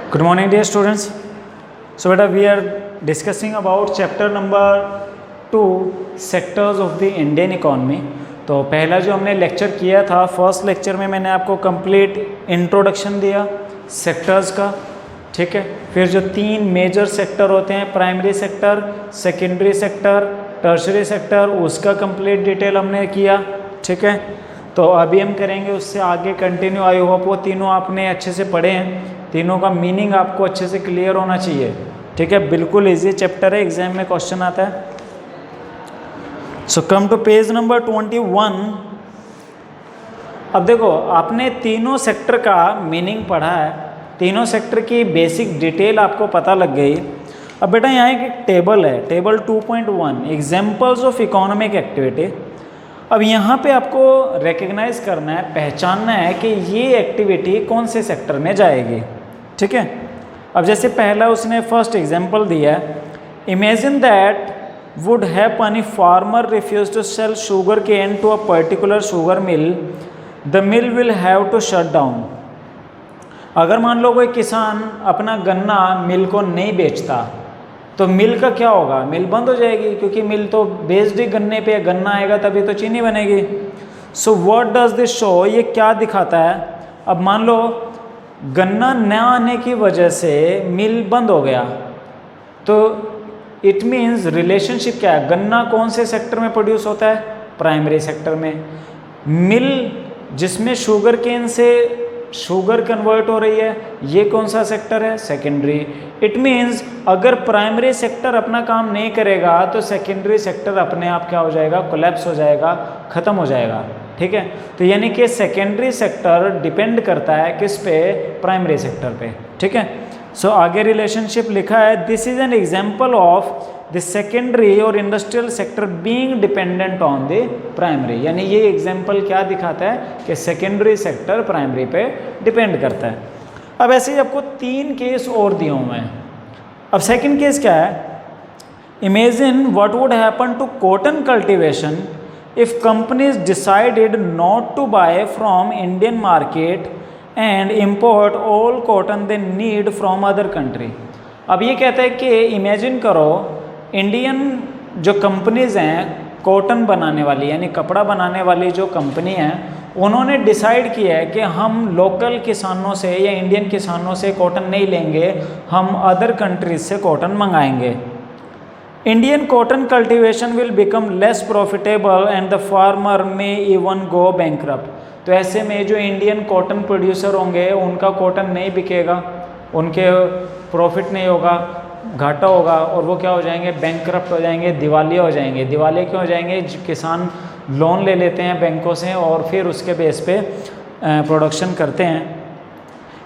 Good morning, dear students. So, beta, we are discussing about chapter number 2, sectors of the Indian economy. तो पहला जो हमने lecture किया था, फर्स्ट लेक्चर में मैंने आपको कंप्लीट इंट्रोडक्शन दिया सेक्टर्स का, ठीक है। फिर जो 3 मेजर सेक्टर होते हैं, primary sector, secondary sector, tertiary sector, उसका कंप्लीट डिटेल हमने किया, ठीक है। तो अभी हम करेंगे उससे आगे कंटिन्यू। आई होप वो तीनों आपने अच्छे से पढ़े हैं, तीनों का मीनिंग आपको अच्छे से क्लियर होना चाहिए, ठीक है। बिल्कुल इजी चैप्टर है, एग्जाम में क्वेश्चन आता है। सो कम टू पेज नंबर 21। अब देखो, आपने तीनों सेक्टर का मीनिंग पढ़ा है, तीनों सेक्टर की बेसिक डिटेल आपको पता लग गई। अब बेटा यहाँ एक टेबल है, table 2.1, examples of economic activity. अब यहाँ पे आपको रिकग्नाइज करना है, पहचानना है कि ये एक्टिविटी कौन से सेक्टर में जाएगी, ठीक है। अब जैसे पहला उसने फर्स्ट एग्जांपल दिया है, imagine that would happen if farmer refuse to sell sugar cane to a particular sugar mill, the mill will have to shut down. अगर मान लो कोई किसान अपना गन्ना मिल को नहीं बेचता तो मिल का क्या होगा, मिल बंद हो जाएगी, क्योंकि मिल तो बेस्ड ही गन्ने पे, गन्ना आएगा तभी तो चीनी बनेगी। So what does this show, ये क्या दिखाता है। अब मान लो गन्ना न आने की वजह से मिल बंद हो गया, तो इट मीन्स रिलेशनशिप क्या है, गन्ना कौन से सेक्टर में प्रोड्यूस होता है, प्राइमरी सेक्टर में। मिल जिसमें शुगर केन से शुगर कन्वर्ट हो रही है, ये कौन सा सेक्टर है, सेकेंडरी। इट मीन्स अगर प्राइमरी सेक्टर अपना काम नहीं करेगा तो सेकेंडरी सेक्टर अपने आप क्या हो जाएगा, कोलैप्स हो जाएगा, ख़त्म हो जाएगा, ठीक है। तो यानी कि सेकेंडरी सेक्टर डिपेंड करता है किस पे, प्राइमरी सेक्टर पे, ठीक है। सो आगे रिलेशनशिप लिखा है, this is an example of the secondary और industrial sector being dependent on the primary. यानी ये एग्जाम्पल क्या दिखाता है कि सेकेंडरी सेक्टर प्राइमरी पे डिपेंड करता है। अब ऐसे ही आपको 3 केस और दिए हुए हैं। अब सेकंड केस क्या है, imagine what would happen to cotton cultivation if companies decided not to buy from Indian market and import all cotton they need from other country. अब ये कहता है कि इमेजिन करो, इंडियन जो कंपनीज़ हैं कॉटन बनाने वाली, यानी कपड़ा बनाने वाली जो कंपनी है, उन्होंने डिसाइड किया है कि हम लोकल किसानों से या इंडियन किसानों से कॉटन नहीं लेंगे, हम अदर कंट्रीज से कॉटन मंगाएंगे। Indian cotton cultivation will become less profitable and the farmer may even go bankrupt. तो ऐसे में जो इंडियन कॉटन प्रोड्यूसर होंगे उनका कॉटन नहीं बिकेगा, उनके प्रॉफिट नहीं होगा, घाटा होगा, और वो क्या हो जाएंगे, बैंकरप्ट हो जाएंगे, दिवालिया हो जाएंगे। दिवालिया क्यों हो जाएंगे, किसान लोन ले लेते हैं बैंकों से और फिर उसके बेस पे प्रोडक्शन करते हैं।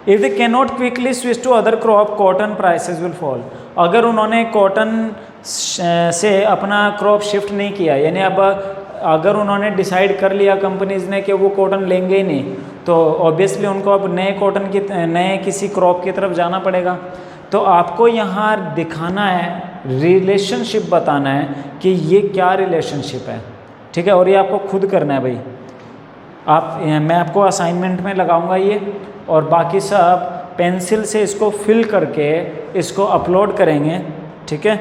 If they cannot quickly switch to other crop cotton prices will fall. अगर उन्होंने कॉटन से अपना क्रॉप शिफ्ट नहीं किया, यानी अब अगर उन्होंने डिसाइड कर लिया कंपनीज ने कि वो कॉटन लेंगे ही नहीं, तो ऑब्वियसली उनको अब नए कॉटन की नए किसी क्रॉप की तरफ जाना पड़ेगा। तो आपको यहाँ दिखाना है, रिलेशनशिप बताना है कि ये क्या रिलेशनशिप है, ठीक है। और ये आपको खुद करना है भाई, मैं आपको असाइनमेंट में लगाऊंगा ये, और बाकी सब पेंसिल से इसको फिल करके इसको अपलोड करेंगे, ठीक है।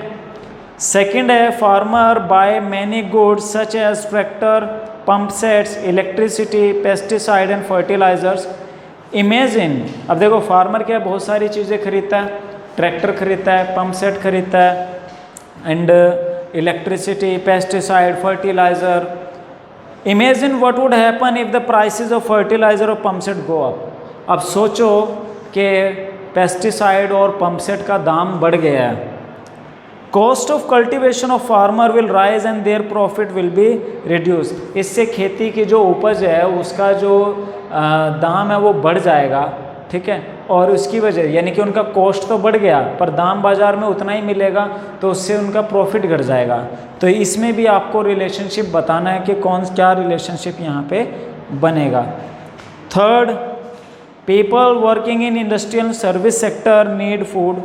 सेकंड है, farmer buy many goods such as tractor, pump sets, electricity, pesticide and fertilizers. Imagine, अब देखो फार्मर क्या बहुत सारी चीज़ें खरीदता है, ट्रैक्टर खरीदता है, पंप सेट खरीदता है, and electricity, pesticide, fertilizer. Imagine what would happen if the prices of fertilizer और पंप सेट गो अप। अब सोचो कि पेस्टिसाइड और पंप सेट का दाम बढ़ गया है, cost of cultivation of farmer will rise and their profit will be reduce. इससे खेती की जो उपज है उसका जो दाम है वो बढ़ जाएगा, ठीक है। और उसकी वजह यानी कि उनका कॉस्ट तो बढ़ गया पर दाम बाज़ार में उतना ही मिलेगा, तो उससे उनका प्रॉफिट घट जाएगा। तो इसमें भी आपको रिलेशनशिप बताना है कि कौन क्या रिलेशनशिप यहाँ पे बनेगा। Third, people working in industrial service sector need food.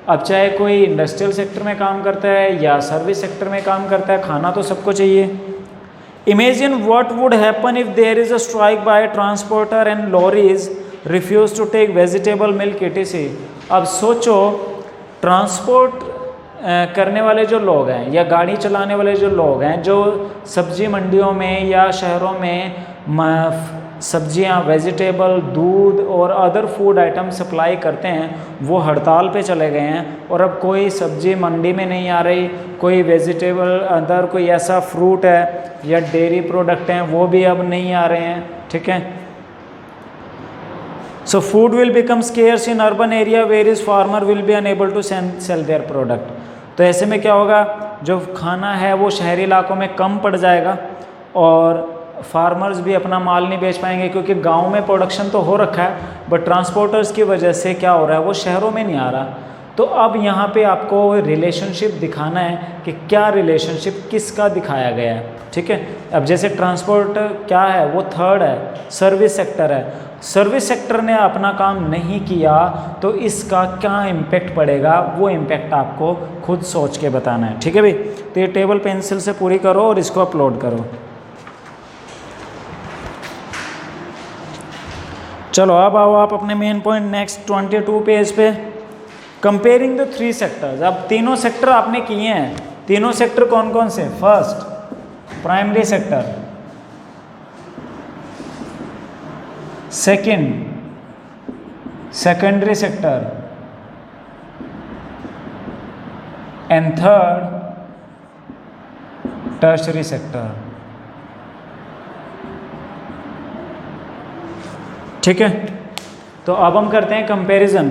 अब चाहे कोई इंडस्ट्रियल सेक्टर में काम करता है या सर्विस सेक्टर में काम करता है, खाना तो सबको चाहिए। Imagine what would happen if there is a strike by transporter and lorries refuse to take vegetable milk etc। अब सोचो ट्रांसपोर्ट करने वाले जो लोग हैं या गाड़ी चलाने वाले जो लोग हैं जो सब्जी मंडियों में या शहरों में सब्जियां, वेजिटेबल, दूध और अदर फूड आइटम सप्लाई करते हैं, वो हड़ताल पे चले गए हैं और अब कोई सब्जी मंडी में नहीं आ रही, कोई वेजिटेबल अदर कोई ऐसा फ्रूट है या डेयरी प्रोडक्ट हैं वो भी अब नहीं आ रहे हैं। ठीक है, so food will become scarce in urban area where is farmer will be unable to sell their product. तो ऐसे में क्या होगा, जो खाना है वो शहरी इलाकों में कम पड़ जाएगा और फार्मर्स भी अपना माल नहीं बेच पाएंगे, क्योंकि गांव में प्रोडक्शन तो हो रखा है बट ट्रांसपोर्टर्स की वजह से क्या हो रहा है, वो शहरों में नहीं आ रहा। तो अब यहाँ पे आपको रिलेशनशिप दिखाना है कि क्या रिलेशनशिप किसका दिखाया गया है। ठीक है, अब जैसे ट्रांसपोर्ट क्या है, वो थर्ड है, सर्विस सेक्टर है। सर्विस सेक्टर ने अपना काम नहीं किया तो इसका क्या इम्पैक्ट पड़ेगा, वो इम्पैक्ट आपको खुद सोच के बताना है। ठीक है भाई, तो ये टेबल पेंसिल से पूरी करो और इसको अपलोड करो। चलो अब आओ आप अपने मेन पॉइंट नेक्स्ट 22 पेज पे, कंपेयरिंग द 3 सेक्टर्स। अब तीनों सेक्टर आपने किए हैं, तीनों सेक्टर कौन कौन से, first primary sector, second secondary sector and third tertiary sector. ठीक है, तो अब हम करते हैं comparison.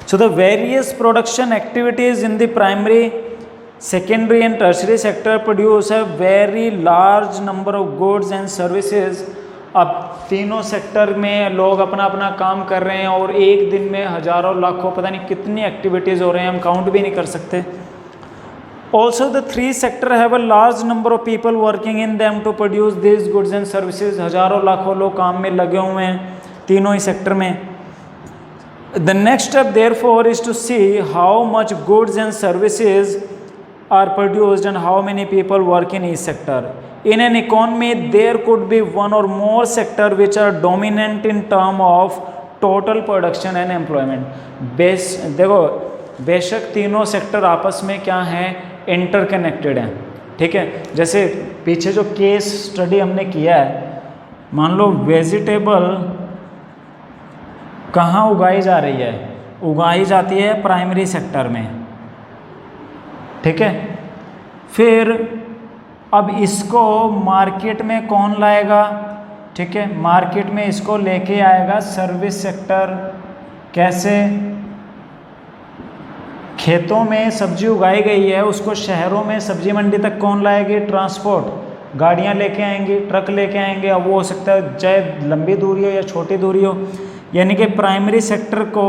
So the various production activities in the primary, secondary and tertiary sector produce a very large number of goods and services. अब तीनों sector में लोग अपना अपना काम कर रहे हैं और एक दिन में हजारों लाखों पता नहीं कितनी एक्टिविटीज़ हो रहे हैं, हम काउंट भी नहीं कर सकते। Also the 3 sector have a large number of people working in them to produce these goods and services। हजारों लाखों लोग काम में लगे हुए हैं तीनों ही सेक्टर में। The next step therefore is to see how much goods and services are produced and how many people work in each sector। In an economy there could be one or more sector which are dominant in term of total production and employment। देखो बेशक तीनों sector आपस में क्या हैं, interconnected हैं। ठीक है, जैसे पीछे जो केस स्टडी हमने किया है, मान लो वेजिटेबल कहाँ उगाई जा रही है, उगाई जाती है प्राइमरी सेक्टर में। ठीक है, फिर अब इसको मार्केट में कौन लाएगा, ठीक है, मार्केट में इसको लेके आएगा सर्विस सेक्टर। कैसे, खेतों में सब्जी उगाई गई है उसको शहरों में सब्जी मंडी तक कौन लाएगी, ट्रांसपोर्ट, गाड़ियां लेके आएंगी, ट्रक लेके आएंगे। अब वो हो सकता है चाहे लंबी दूरी हो या छोटी दूरी हो, यानी कि प्राइमरी सेक्टर को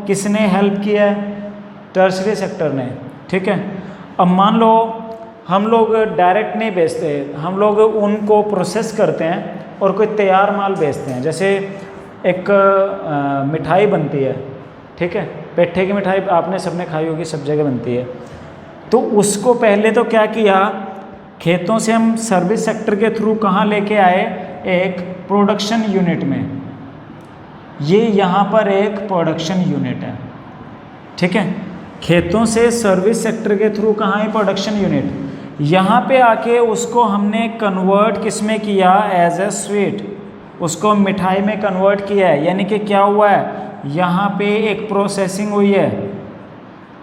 किसने हेल्प किया है, टर्शरी सेक्टर ने। ठीक है, अब मान लो हम लोग डायरेक्ट नहीं बेचते, हम लोग उनको प्रोसेस करते हैं और कोई तैयार माल बेचते हैं। जैसे एक मिठाई बनती है, ठीक है, पेठे की मिठाई आपने सबने खाई होगी, सब जगह बनती है। तो उसको पहले तो क्या किया, खेतों से हम सर्विस सेक्टर के थ्रू कहाँ लेके आए, एक प्रोडक्शन यूनिट में। ये यहाँ पर एक प्रोडक्शन यूनिट है। ठीक है, खेतों से सर्विस सेक्टर के थ्रू कहाँ है, प्रोडक्शन यूनिट। यहाँ पे आके उसको हमने कन्वर्ट किस में किया, एज ए स्वीट, उसको मिठाई में कन्वर्ट किया है। यानी कि क्या हुआ है, यहाँ पे एक प्रोसेसिंग हुई है।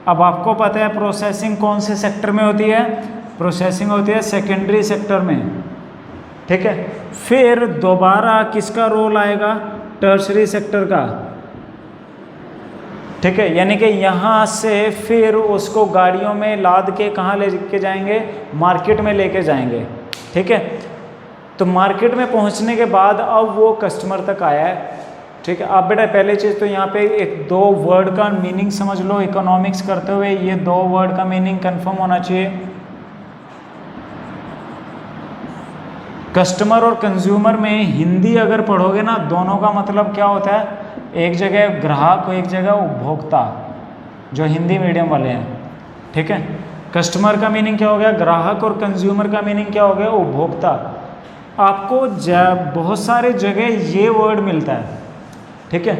अब आपको पता है प्रोसेसिंग कौन से सेक्टर में होती है, प्रोसेसिंग होती है सेकेंडरी सेक्टर में। ठीक है, फिर दोबारा किसका रोल आएगा, टर्शरी सेक्टर का। ठीक है, यानी कि यहाँ से फिर उसको गाड़ियों में लाद के कहाँ लेके जाएंगे, मार्केट में लेके जाएंगे। ठीक है, तो मार्केट में पहुँचने के बाद अब वो कस्टमर तक आया है। ठीक है, आप बेटा पहले चीज़ तो यहाँ पे एक 2 वर्ड का मीनिंग समझ लो। इकोनॉमिक्स करते हुए ये 2 वर्ड का मीनिंग कंफर्म होना चाहिए। कस्टमर और कंज्यूमर में हिंदी अगर पढ़ोगे ना, दोनों का मतलब क्या होता है, एक जगह ग्राहक और एक जगह उपभोक्ता, जो हिंदी मीडियम वाले हैं। ठीक है, कस्टमर का मीनिंग क्या हो गया, ग्राहक, और कंज्यूमर का मीनिंग क्या हो गया, उपभोक्ता। आपको बहुत सारे जगह ये वर्ड मिलता है, ठीक है।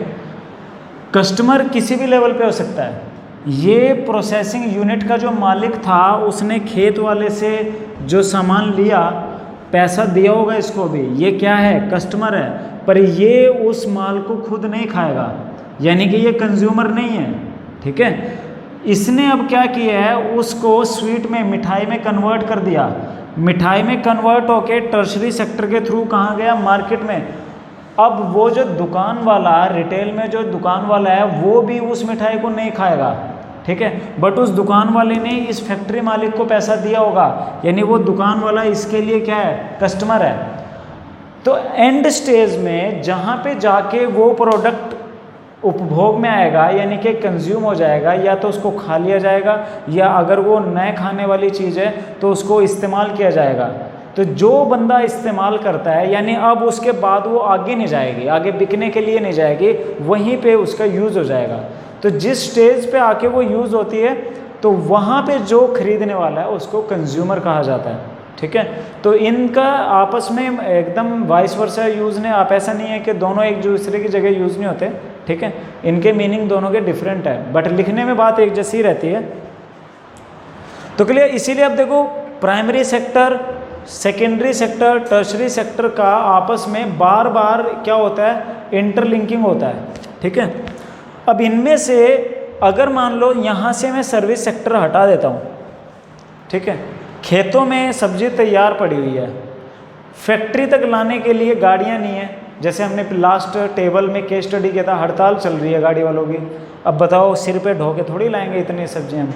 कस्टमर किसी भी लेवल पे हो सकता है। ये प्रोसेसिंग यूनिट का जो मालिक था उसने खेत वाले से जो सामान लिया, पैसा दिया होगा इसको भी, ये क्या है, कस्टमर है, पर ये उस माल को खुद नहीं खाएगा, यानी कि ये कंज्यूमर नहीं है, ठीक है। इसने अब क्या किया है, उसको स्वीट में, मिठाई में कन्वर्ट कर दिया। मिठाई में कन्वर्ट होके टर्शरी सेक्टर के थ्रू कहाँ गया, मार्केट में। अब वो जो दुकान वाला, रिटेल में जो दुकान वाला है, वो भी उस मिठाई को नहीं खाएगा, ठीक है, बट उस दुकान वाले ने इस फैक्ट्री मालिक को पैसा दिया होगा, यानी वो दुकान वाला इसके लिए क्या है, कस्टमर है। तो एंड स्टेज में जहाँ पे जाके वो प्रोडक्ट उपभोग में आएगा, यानी कि कंज्यूम हो जाएगा, या तो उसको खा लिया जाएगा, या अगर वो नए खाने वाली चीज़ है तो उसको इस्तेमाल किया जाएगा। तो जो बंदा इस्तेमाल करता है, यानी अब उसके बाद वो आगे नहीं जाएगी, आगे बिकने के लिए नहीं जाएगी, वहीं पे उसका यूज़ हो जाएगा। तो जिस स्टेज पे आके वो यूज़ होती है, तो वहाँ पे जो खरीदने वाला है उसको कंज्यूमर कहा जाता है, ठीक है। तो इनका आपस में एकदम वाइस वर्सा यूज़ ने, आप ऐसा नहीं है कि दोनों एक दूसरे की जगह यूज़ नहीं होते, ठीक है, इनके मीनिंग दोनों के डिफरेंट है, बट लिखने में बात एक जैसी रहती है। तो क्लियर, इसीलिए अब देखो primary sector, secondary sector, tertiary sector का आपस में बार बार क्या होता है, इंटरलिंकिंग होता है, ठीक है। अब इनमें से अगर मान लो यहाँ से मैं सर्विस सेक्टर हटा देता हूँ, ठीक है, खेतों में सब्जी तैयार पड़ी हुई है, फैक्ट्री तक लाने के लिए गाड़ियाँ नहीं है, जैसे हमने लास्ट टेबल में केस स्टडी किया था, हड़ताल चल रही है गाड़ी वालों की। अब बताओ सिर पे ढो के थोड़ी लाएंगे इतनी सब्जियाँ,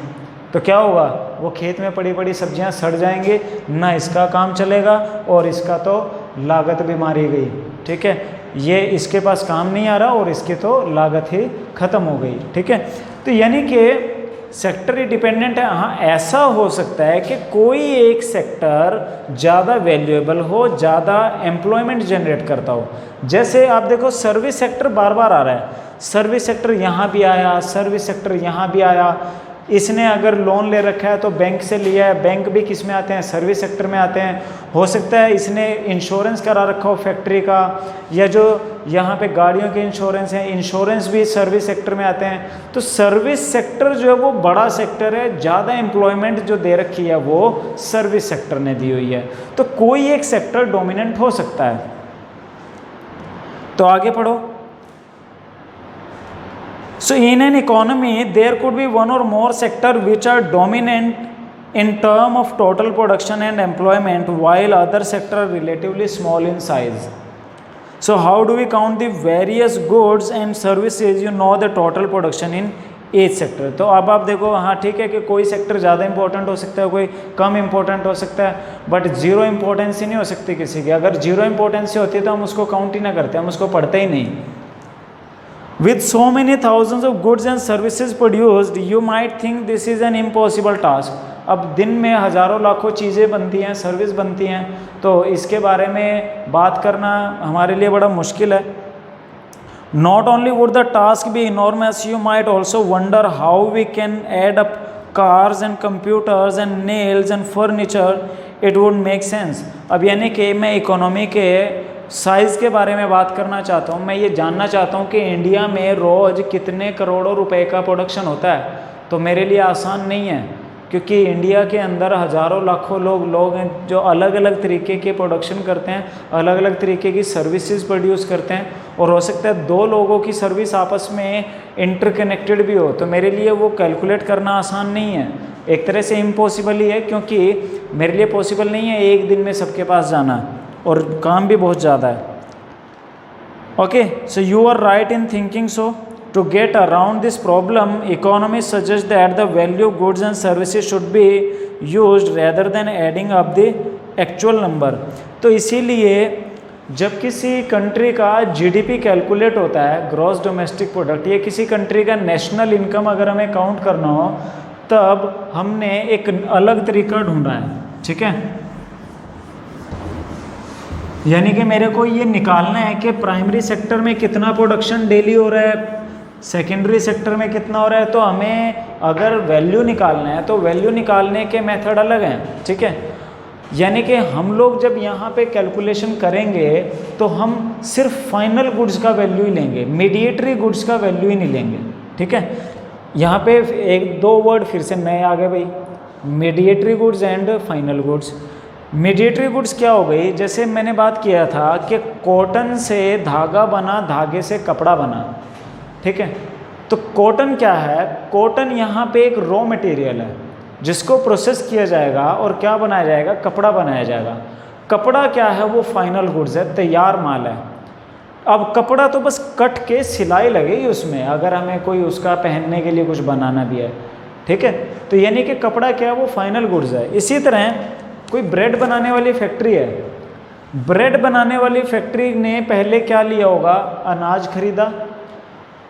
तो क्या होगा, वो खेत में पड़ी पड़ी सब्जियां सड़ जाएंगे, ना इसका काम चलेगा और इसका तो लागत भी मारी गई, ठीक है, ये इसके पास काम नहीं आ रहा और इसकी तो लागत ही खत्म हो गई, ठीक है। तो यानी कि सेक्टर डिपेंडेंट है। हाँ, ऐसा हो सकता है कि कोई एक सेक्टर ज़्यादा वैल्यूएबल हो, ज़्यादा एम्प्लॉयमेंट जनरेट करता हो। जैसे आप देखो सर्विस सेक्टर बार बार आ रहा है, सर्विस सेक्टर यहाँ भी आया, सर्विस सेक्टर यहाँ भी आया। इसने अगर लोन ले रखा है तो बैंक से लिया है, बैंक भी किस में आते हैं, सर्विस सेक्टर में आते हैं। हो सकता है इसने इंश्योरेंस करा रखा हो फैक्ट्री का, या जो यहाँ पे गाड़ियों के इंश्योरेंस हैं, इंश्योरेंस भी सर्विस सेक्टर में आते हैं। तो सर्विस सेक्टर जो है वो बड़ा सेक्टर है, ज़्यादा एम्प्लॉयमेंट जो दे रखी है वो सर्विस सेक्टर ने दी हुई है। तो कोई एक सेक्टर डोमिनेंट हो सकता है। तो आगे पढ़ो। So in an economy, there could be one or more sectors which are dominant in terms of total production and employment, while other sectors are relatively small in size. So how do we count the various goods and services? You know the total production in each sector. तो अब आप देखो, हाँ ठीक है कि कोई sector ज़्यादा इंपॉर्टेंट हो सकता है, कोई कम इंपॉर्टेंट हो सकता है, बट जीरो इंपॉर्टेंसी नहीं हो सकती किसी की। अगर जीरो इंपॉर्टेंसी होती है तो हम उसको काउंट ही ना करते, हम उसको पढ़ते ही नहीं। With so many thousands of goods and services produced, you might think this is an impossible task. अब दिन में हज़ारों लाखों चीज़ें बनती हैं, सर्विस बनती हैं, तो इसके बारे में बात करना हमारे लिए बड़ा मुश्किल है। Not only would the task be enormous, you might also wonder how we can add up cars and computers and nails and furniture. It would make sense. अब यानी कि मैं इकोनॉमी के साइज़ के बारे में बात करना चाहता हूँ। मैं ये जानना चाहता हूँ कि इंडिया में रोज़ कितने करोड़ों रुपए का प्रोडक्शन होता है। तो मेरे लिए आसान नहीं है, क्योंकि इंडिया के अंदर हज़ारों लाखों लोग हैं जो अलग अलग तरीके के प्रोडक्शन करते हैं, अलग अलग तरीके की सर्विसेज प्रोड्यूस करते हैं, और हो सकता है दो लोगों की सर्विस आपस में इंटरकनेक्टेड भी हो। तो मेरे लिए वो कैलकुलेट करना आसान नहीं है, एक तरह से इम्पॉसिबल ही है, क्योंकि मेरे लिए पॉसिबल नहीं है एक दिन में सबके पास जाना, और काम भी बहुत ज़्यादा है। Okay, so you are right in thinking so. To get around this problem, economists suggest that the value of goods and services should be used rather than adding up the actual number. तो इसीलिए जब किसी country का GDP calculate होता है, gross domestic product, या किसी country का नेशनल इनकम अगर हमें काउंट करना हो, तब हमने एक अलग तरीका ढूंढा है, ठीक है। यानी कि मेरे को ये निकालना है कि प्राइमरी सेक्टर में कितना प्रोडक्शन डेली हो रहा है, सेकेंडरी सेक्टर में कितना हो रहा है। तो हमें अगर वैल्यू निकालना है तो वैल्यू निकालने के मेथड अलग हैं, ठीक है। यानी कि हम लोग जब यहाँ पे कैलकुलेशन करेंगे तो हम सिर्फ फाइनल गुड्स का वैल्यू ही लेंगे, मीडिएटरी गुड्स का वैल्यू ही नहीं लेंगे। ठीक है, यहाँ पे एक दो वर्ड फिर से नए आ गए भाई, mediatory goods and final goods. Mediatory goods क्या हो गई, जैसे मैंने बात किया था कि कॉटन से धागा बना, धागे से कपड़ा बना। ठीक है, तो कॉटन क्या है, कॉटन यहाँ पे एक रॉ मटेरियल है जिसको प्रोसेस किया जाएगा और क्या बनाया जाएगा, कपड़ा बनाया जाएगा। कपड़ा क्या है, वो फाइनल गुड्स है, तैयार माल है। अब कपड़ा तो बस कट के सिलाई लगेगी उसमें, अगर हमें कोई उसका पहनने के लिए कुछ बनाना भी है। ठीक है, तो यानी कि कपड़ा क्या है, वो फाइनल गुड्स है। इसी तरह कोई ब्रेड बनाने वाली फैक्ट्री है, ब्रेड बनाने वाली फैक्ट्री ने पहले क्या लिया होगा, अनाज खरीदा।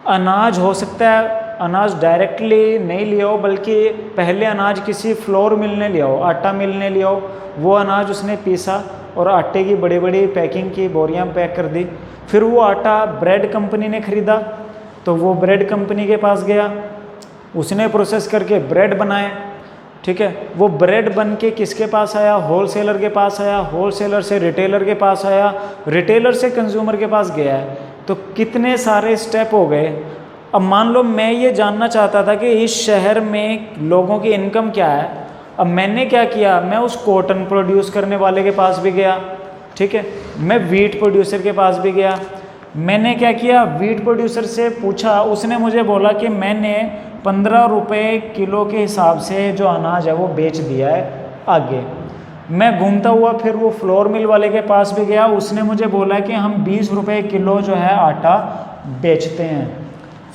अनाज हो सकता है अनाज डायरेक्टली नहीं लिया हो, बल्कि पहले अनाज किसी फ्लोर मिल ने लिया हो, आटा मिल ने लिया हो, वो अनाज उसने पीसा और आटे की बड़ी बड़ी पैकिंग की बोरियां पैक कर दी। फिर वो आटा ब्रेड कंपनी ने ख़रीदा, तो वो ब्रेड कंपनी के पास गया, उसने प्रोसेस करके ब्रेड बनाए। ठीक है, वो ब्रेड बन के किसके पास आया, होलसेलर के पास आया, होलसेलर से रिटेलर के पास आया, रिटेलर से कंज्यूमर के पास गया है। तो कितने सारे स्टेप हो गए। अब मान लो मैं ये जानना चाहता था कि इस शहर में लोगों की इनकम क्या है। अब मैंने क्या किया, मैं उस कॉटन प्रोड्यूस करने वाले के पास भी गया। ठीक है, मैं वीट प्रोड्यूसर के पास भी गया। मैंने क्या किया, वीट प्रोड्यूसर से पूछा, उसने मुझे बोला कि मैंने 15 रुपये किलो के हिसाब से जो अनाज है वो बेच दिया है। आगे मैं घूमता हुआ फिर वो फ्लोर मिल वाले के पास भी गया, उसने मुझे बोला कि हम 20 रुपये किलो जो है आटा बेचते हैं।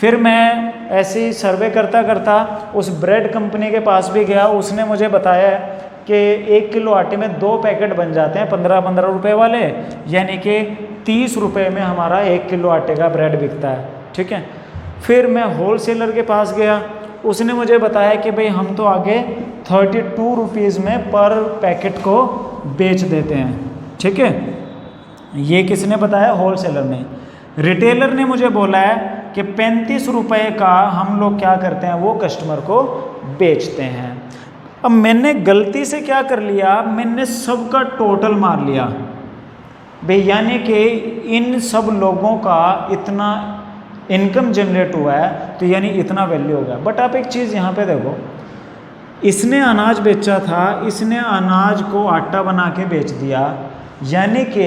फिर मैं ऐसे ही सर्वे करता करता उस ब्रेड कंपनी के पास भी गया, उसने मुझे बताया कि 1 किलो आटे में 2 पैकेट बन जाते हैं 15-15 रुपये वाले, यानी कि 30 रुपये में हमारा 1 किलो आटे का ब्रेड बिकता है। ठीक है, फिर मैं होलसेलर के पास गया, उसने मुझे बताया कि भाई हम तो आगे 32 रुपीज़ में पर पैकेट को बेच देते हैं। ठीक है, ये किसने बताया, होलसेलर ने। रिटेलर ने मुझे बोला है कि 35 रुपये का हम लोग क्या करते हैं, वो कस्टमर को बेचते हैं। अब मैंने गलती से क्या कर लिया, मैंने सबका टोटल मार लिया भाई, यानी कि इन सब लोगों का इतना इनकम जनरेट हुआ है तो यानी इतना वैल्यू होगा। बट आप एक चीज़ यहाँ पे देखो, इसने अनाज बेचा था, इसने अनाज को आटा बना के बेच दिया, यानी कि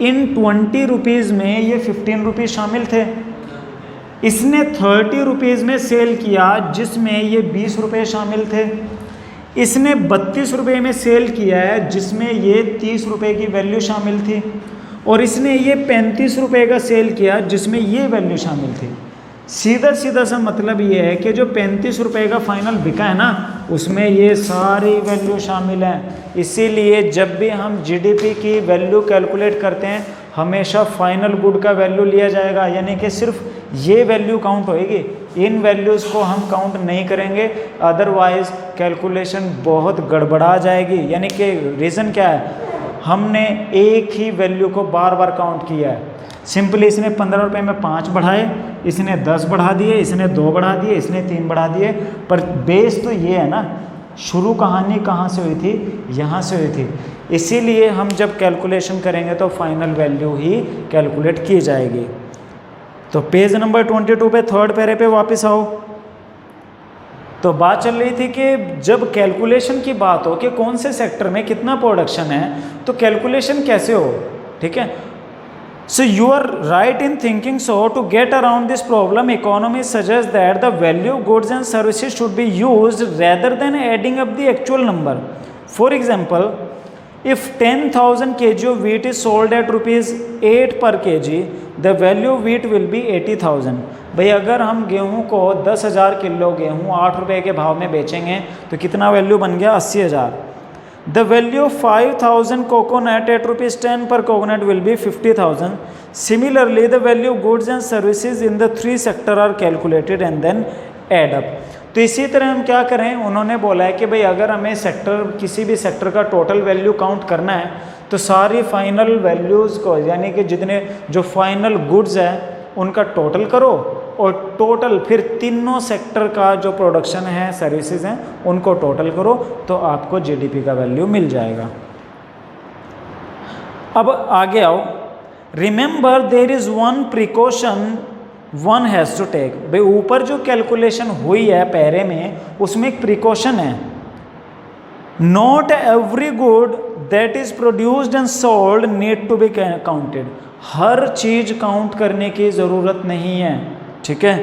इन 20 रुपीज़ में ये 15 रुपीज़ शामिल थे। इसने 30 रुपीज़ में सेल किया जिसमें ये 20 रुपये शामिल थे। इसने 32 रुपये में सेल किया है जिसमें ये 30 रुपये की वैल्यू शामिल थी, और इसने ये 35 रुपये का सेल किया जिसमें ये वैल्यू शामिल थी। सीधा सीधा सा मतलब ये है कि जो 35 रुपये का फाइनल बिका है ना, उसमें ये सारी वैल्यू शामिल है। इसीलिए जब भी हम जीडीपी की वैल्यू कैलकुलेट करते हैं हमेशा फाइनल गुड का वैल्यू लिया जाएगा, यानी कि सिर्फ ये वैल्यू काउंट होएगी, इन वैल्यूज़ को हम काउंट नहीं करेंगे, अदरवाइज़ कैलकुलेशन बहुत गड़बड़ा जाएगी। यानी कि रीज़न क्या है, हमने एक ही वैल्यू को बार बार काउंट किया है। सिंपली इसने 15 रुपये में 5 बढ़ाए, इसने 10 बढ़ा दिए, इसने 2 बढ़ा दिए, इसने 3 बढ़ा दिए, पर बेस तो ये है ना, शुरू कहानी कहाँ से हुई थी, यहाँ से हुई थी। इसीलिए हम जब कैलकुलेशन करेंगे तो फाइनल वैल्यू ही कैलकुलेट की जाएगी। तो पेज नंबर 22 पे थर्ड पैरे पे वापस आओ। तो बात चल रही थी कि जब कैलकुलेशन की बात हो कि कौन से सेक्टर में कितना प्रोडक्शन है तो कैलकुलेशन कैसे हो। ठीक है, so you are right in thinking so. To get around this problem, economists suggest that the value of goods and services should be used rather than adding up the actual number. For example, if 10,000 kg of wheat is sold at rupees 8 per kg, the value of wheat will be 80,000. भाई अगर हम गेहूं को 10,000 kilo गेहूं 8 रुपये के भाव में बेचेंगे तो कितना वैल्यू बन गया, 80,000. The value of 5,000 coconut at rupees 10 per coconut will be 50,000. Similarly, the value of goods and services in the 3 sector are calculated and then add up. तो इसी तरह हम क्या करें, उन्होंने बोला है कि भाई अगर हमें सेक्टर किसी भी सेक्टर का टोटल वैल्यू काउंट करना है तो सारी फाइनल वैल्यूज़ को, यानी कि जितने जो फाइनल गुड्स है उनका टोटल करो और टोटल फिर तीनों सेक्टर का जो प्रोडक्शन है, सर्विसेज हैं, उनको टोटल करो तो आपको जीडीपी का वैल्यू मिल जाएगा। अब आगे आओ, remember there is one precaution one has to take. भाई ऊपर जो कैलकुलेशन हुई है पहरे में, उसमें एक प्रिकॉशन है, not every good that is produced and sold need to be counted. हर चीज काउंट करने की ज़रूरत नहीं है, ठीक है।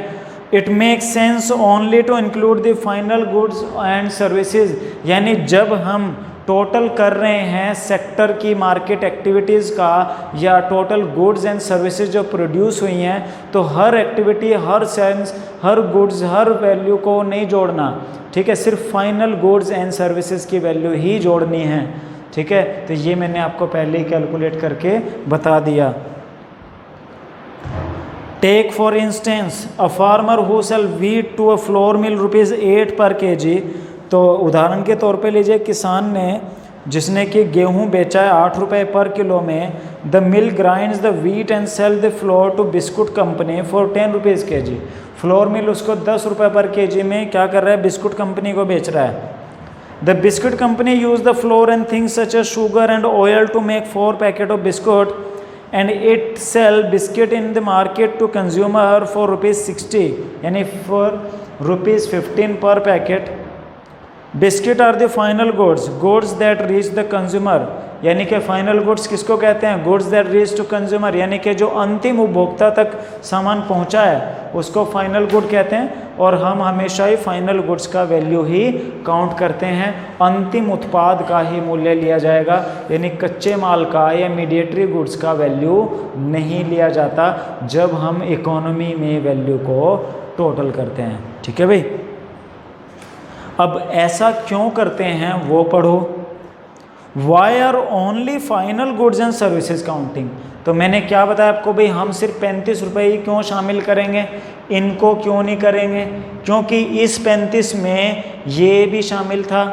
It makes sense only to include the final goods and services, यानी जब हम टोटल कर रहे हैं सेक्टर की मार्केट एक्टिविटीज़ का या टोटल गुड्स एंड सर्विसेज जो प्रोड्यूस हुई हैं, तो हर एक्टिविटी, हर सेंस, हर गुड्स, हर वैल्यू को नहीं जोड़ना, ठीक है, सिर्फ फाइनल गुड्स एंड सर्विसेज की वैल्यू ही जोड़नी है, ठीक है। तो ये मैंने आपको पहले ही कैलकुलेट करके बता दिया। Take for instance a farmer who sell wheat to a flour mill ₹8 per kg। तो उदाहरण के तौर पे लीजिए, किसान ने जिसने कि गेहूं बेचा है 8 रुपये पर किलो में, the mill grinds the wheat and sell the flour to biscuit company for 10 rupees kg। Flour mill उसको 10 रुपये पर kg में क्या कर रहा है, बिस्कुट कंपनी को बेच रहा है। The biscuit company use the flour and things such as sugar and oil to make 4 packet of biscuit and it sell biscuit in the market to consumer for ₹60, यानी for ₹15 per packet. Biscuit are the final goods, goods that reach the consumer, यानी कि final goods किसको कहते हैं, goods that reach to consumer, यानी कि जो अंतिम उपभोक्ता तक सामान पहुंचा है उसको फाइनल गुड कहते हैं। और हम हमेशा ही फाइनल गुड्स का वैल्यू ही काउंट करते हैं, अंतिम उत्पाद का ही मूल्य लिया जाएगा, यानी कच्चे माल का या मीडिएटरी गुड्स का वैल्यू नहीं लिया जाता जब हम इकोनॉमी में वैल्यू को टोटल करते हैं, ठीक है भाई। अब ऐसा क्यों करते हैं वो पढ़ो। Why are only final goods and services counting. तो मैंने क्या बताया आपको भाई, हम सिर्फ 35 रुपये ही क्यों शामिल करेंगे, इनको क्यों नहीं करेंगे, क्योंकि इस 35 में ये भी शामिल था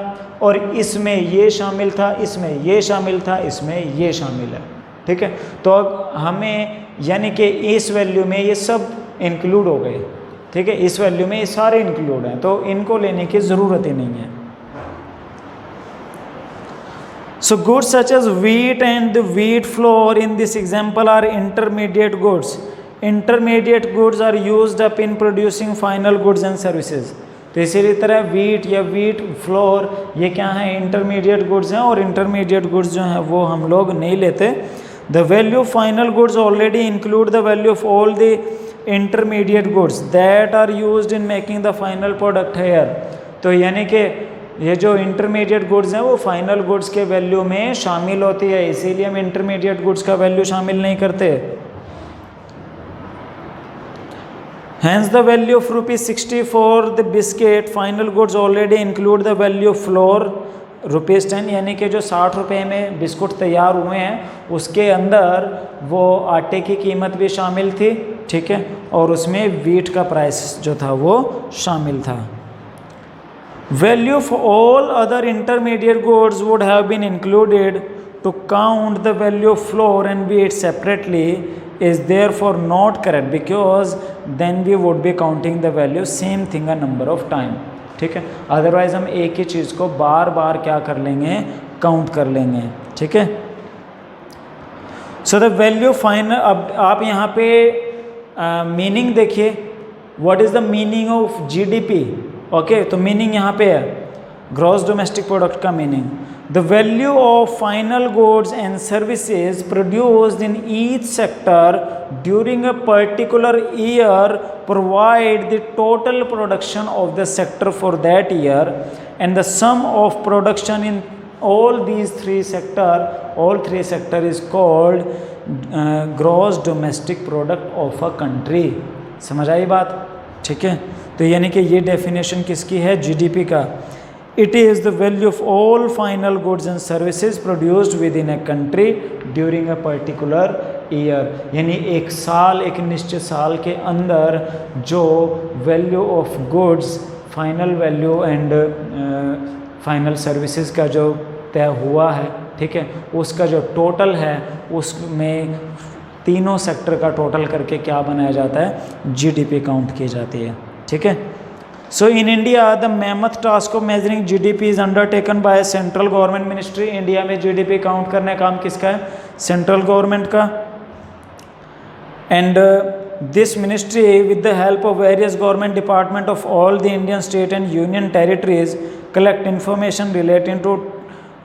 और इसमें ये शामिल था, इसमें ये शामिल था, इसमें ये शामिल है, ठीक है। तो अब हमें यानी कि इस वैल्यू में ये सब इंक्लूड हो गए, ठीक है, इस वैल्यू में ये सारे इंक्लूड हैं, तो इनको लेने की ज़रूरत ही नहीं है। So goods such as wheat and the wheat flour in this example are intermediate goods. Intermediate goods are used up in producing final goods and services. तो इसी तरह wheat या wheat flour ये क्या है, intermediate goods हैं, और intermediate goods जो हैं वो हम लोग नहीं लेते। The value of final goods already include the value of all the intermediate goods that are used in making the final product here. तो यानी कि ये जो इंटरमीडिएट गुड्स हैं वो फाइनल गुड्स के वैल्यू में शामिल होती है, इसीलिए हम इंटरमीडिएट गुड्स का वैल्यू शामिल नहीं करते। Hence the value of ₹60 for the biscuit final goods already include the value of flour ₹10, यानी कि जो 60 रुपये में बिस्कुट तैयार हुए हैं उसके अंदर वो आटे की कीमत भी शामिल थी, ठीक है, और उसमें वीट का प्राइस जो था वो शामिल था। Value of all other intermediate goods would have been included. To count the value of flour and wheat separately is therefore not correct because then we would be counting the value same thing a number of time, ठीक है। Otherwise हम एक ही चीज़ को बार बार क्या कर लेंगे, count कर लेंगे, ठीक है। सो द वैल्यू फाइनल, अब आप यहाँ पे मीनिंग देखिए, what is the meaning of GDP। Okay, तो मीनिंग यहाँ पे है ग्रॉस डोमेस्टिक प्रोडक्ट का meaning, the value of final goods and services produced in each sector during a particular year provide the total production of the sector for that year and the sum of production in all these three sector is called gross domestic product of a country। समझ आई बात, ठीक है। तो यानी कि ये definition किसकी है, GDP का। It is the value of all final goods and services produced with in a country during a particular year, यानी एक साल, एक निश्चित साल के अंदर जो value of goods, final value and final services का जो तय हुआ है, ठीक है, उसका जो टोटल है उसमें तीनों सेक्टर का टोटल करके क्या बनाया जाता है, GDP काउंट की जाती है, ठीक है। So in India the mammoth task of measuring GDP is undertaken by central government ministry. India में GDP काउंट करने का काम किसका है, सेंट्रल गवर्नमेंट का। And this ministry with the help of various government department of all the Indian state and union territories collect information relating to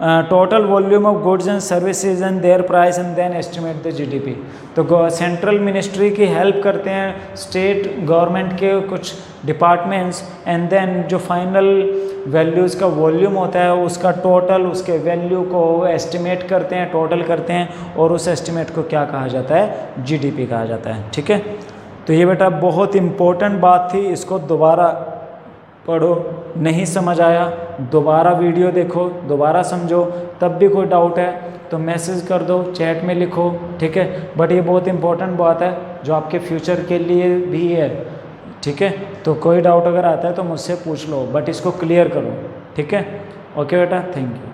total volume of goods and services and their price and then estimate the GDP. तो central ministry की help करते हैं state government के कुछ departments, and then जो final values का volume होता है उसका टोटल, उसके वैल्यू को एस्टिमेट करते हैं, टोटल करते हैं, और उस एस्टिमेट को क्या कहा जाता है, जीडीपी कहा जाता है। ठीक है, तो ये बेटा बहुत इम्पोर्टेंट बात थी, इसको दोबारा पढ़ो, नहीं समझ आया दोबारा वीडियो देखो, दोबारा समझो, तब भी कोई डाउट है तो मैसेज कर दो, चैट में लिखो। ठीक है, बट ये बहुत इंपॉर्टेंट बात है जो आपके फ्यूचर के लिए भी है। ठीक है, तो कोई डाउट अगर आता है तो मुझसे पूछ लो, बट इसको क्लियर करो। ठीक है, ओके बेटा, थैंक यू।